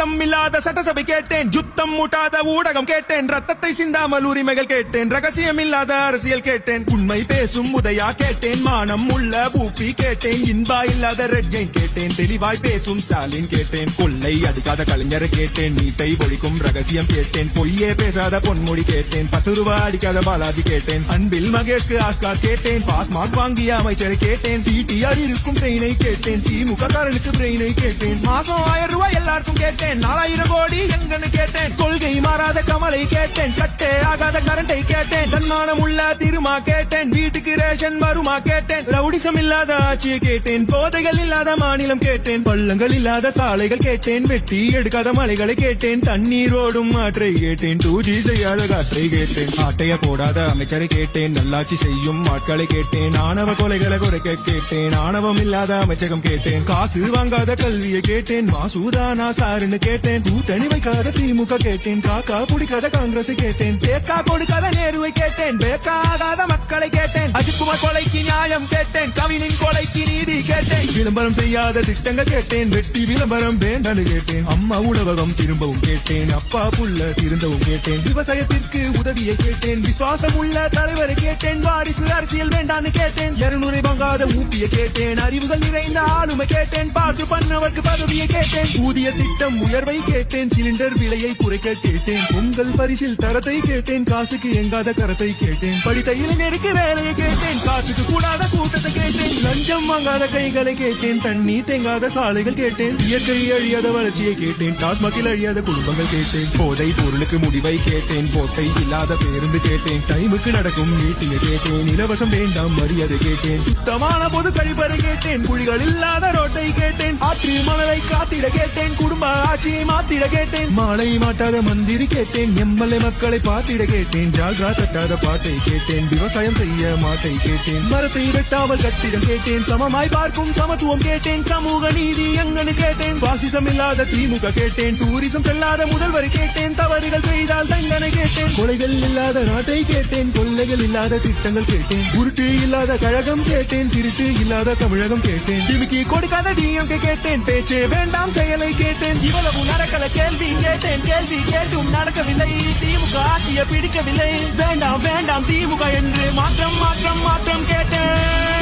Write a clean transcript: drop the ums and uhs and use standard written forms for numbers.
சத்தம் இல்லாத சட்டசபை கேட்டேன், யுத்தம் மூட்டாத ஊடகம் கேட்டேன், ரத்தத்தை சிந்தாமல் உரிமைகள் கேட்டேன், ரகசியம் இல்லாத அரசியல் கேட்டேன், உண்மை பேசும் உதயா கேட்டேன், மானம் உள்ள பூப்பி கேட்டேன், இன்பா இல்லாத ரெட்ஜை கேட்டேன், தெளிவாய் பேசும் ஸ்டாலின் கேட்டேன், கொள்ளை அடிக்காத கலைஞரை கேட்டேன், நீட்டை ஒழிக்கும் ரகசியம் கேட்டேன், பொய்யே பேசாத பொன்மொழி கேட்டேன், 10 ரூபாய் அடிக்காத பாலாஜி கேட்டேன், அன்பில் மகேஷ்க்கு ஆஸ்கார் கேட்டேன், பாஸ்மார்க் வாங்கிய அமைச்சரை கேட்டேன், டிடிஆர் இருக்கும் ட்ரெயினை கேட்டேன், திமுக காரனுக்கு பிரெயினை கேட்டேன், மாசம் 1000 ரூபாய் எல்லாருக்கும் கேட்டேன், 4000 கோடி எங்கன்னு கேட்டேன், கொள்கை மாறாத கமலை கேட்டேன், கட்டே ஆகாத கரண்டை கேட்டேன், தன்மானம் உள்ள திருமா கேட்டேன், வீட்டுக்கு ரேஷன் வருமா கேட்டேன், ரவுடிசம் இல்லாத ஆட்சியை கேட்டேன், போதைகள் இல்லாத மாநிலம் கேட்டேன், பள்ளங்கள் இல்லாத சாலைகள் கேட்டேன், வெட்டி எடுக்காத மலைகளை கேட்டேன், தண்ணீர் ஓடும் ஆற்றை கேட்டேன், 2G செய்யாத காற்றை கேட்டேன், ஆட்டைய போடாத அமைச்சரை கேட்டேன், நல்லாட்சி செய்யும் ஆட்களை கேட்டேன், ஆணவ கொலைகளை குறைக்க கேட்டேன், ஆணவம் இல்லாத அமைச்சகம் கேட்டேன், காசு வாங்காத கல்வியை கேட்டேன், மாசூதானா சாருன்னு கேட்டேன், கூட்டணி வைக்காத திமுக கேட்டேன், காக்கா பிடிக்காத காங்கிரஸ் கேட்டேன், பேக்கா கொடுக்காத நேருவை கேட்டேன், பேக்கா ஆகாத மக்களை கேட்டேன், அஜித்குமார் கொலைக்கு நியாயம் கேட்டேன், கவினின் கொலைக்கு நீதி கேட்டேன், விளம்பரம் செய்யாத திட்டங்கள் கேட்டேன், வெட்டி விளம்பரம் வேண்டான்னு கேட்டேன், அம்மா உணவகம் திரும்பவும் கேட்டேன், அப்பா புள்ள திருந்தவும் கேட்டேன், விவசாயத்திற்கு உதவியை கேட்டேன், விசுவாசம் உள்ள தலைவரை கேட்டேன், வாரிசு அரசியல் வேண்டான்னு கேட்டேன், 200 வாங்காத ஊப்பியை கேட்டேன், அறிவுகள் நிறைந்த ஆளுமை கேட்டேன், பாசு பண்ணவர்க்கு பதவியை கேட்டேன், ஊதிய திட்டம் உயர்வை கேட்டேன், சிலிண்டர் விலையை குறைக்க கேட்டேன், உங்கள் பரிசில் தரத்தை கேட்டேன், காசுக்கு எங்காத கரத்தை கேட்டேன், படித்த இளைஞருக்கு வேலையை கேட்டேன், காசுக்கு கூடாத கூட்டத்தை கேட்டேன், லஞ்சம் வாங்காத கைகளை கேட்டேன், தண்ணி தேங்காத சாலைகள் கேட்டேன், இயற்கை அழியாத வளர்ச்சியை கேட்டேன், டாஸ்மாகில் அழியாத குடும்பங்கள் கேட்டேன், போதை பொருளுக்கு முடிவை கேட்டேன், போட்டை இல்லாத பேருந்து கேட்டேன், டைமுக்கு நடக்கும் மீட்டிங்கை கேட்டேன், இலவசம் வேண்டாம் மரியாதை கேட்டேன், சுத்தமான பொது கழிப்பறை கேட்டேன், குழிகள் இல்லாத ரோட்டை கேட்டேன், ஆற்று மணலை காத்திட கேட்டேன், குடும்ப ஆட்சியை மாத்திட கேட்டேன், மாலை மாட்டாத மந்திரி கேட்டேன், எம்எல்ஏ மக்களை பார்த்திட கேட்டேன், ஜால்ரா தட்டாத பாட்டை கேட்டேன், விவசாயம் செய்ய மாட்டை கேட்டேன், மரத்தை வெட்டாமல் கட்டிடம் கேட்டேன், சமமாய் பார்க்கும் சமத்துவம் கேட்டேன், சமூக நீதி எங்கன்னு கேட்டேன், பாசிசம் இல்லாத திமுக கேட்டேன், டூரிசம் செல்லாத முதல்வரை கேட்டேன், தவறுகள் செய்தால் தண்டனை கேட்டேன், கொலைகள் இல்லாத நாட்டை கேட்டேன், கொள்ளைகள் இல்லாத திட்டங்கள் கேட்டேன், உருட்டு இல்லாத கழகம் கேட்டேன், திருட்டு இல்லாத தமிழகம் கேட்டேன், டிமிக்கி கொடுக்காத டிஎம்கே கேட்டேன், பேச்சே வேண்டாம் செயலை கேட்டேன், இவ்வளவு நடக்கல கேள்வி கேட்டேன், கேள்வி கேட்டும் நடக்கவில்லை, திமுக ஆட்சியை பிடிக்கவில்லை, வேண்டாம் வேண்டாம் திமுக என்று மாற்றம் மாற்றம் மாற்றம் கேட்டேன்.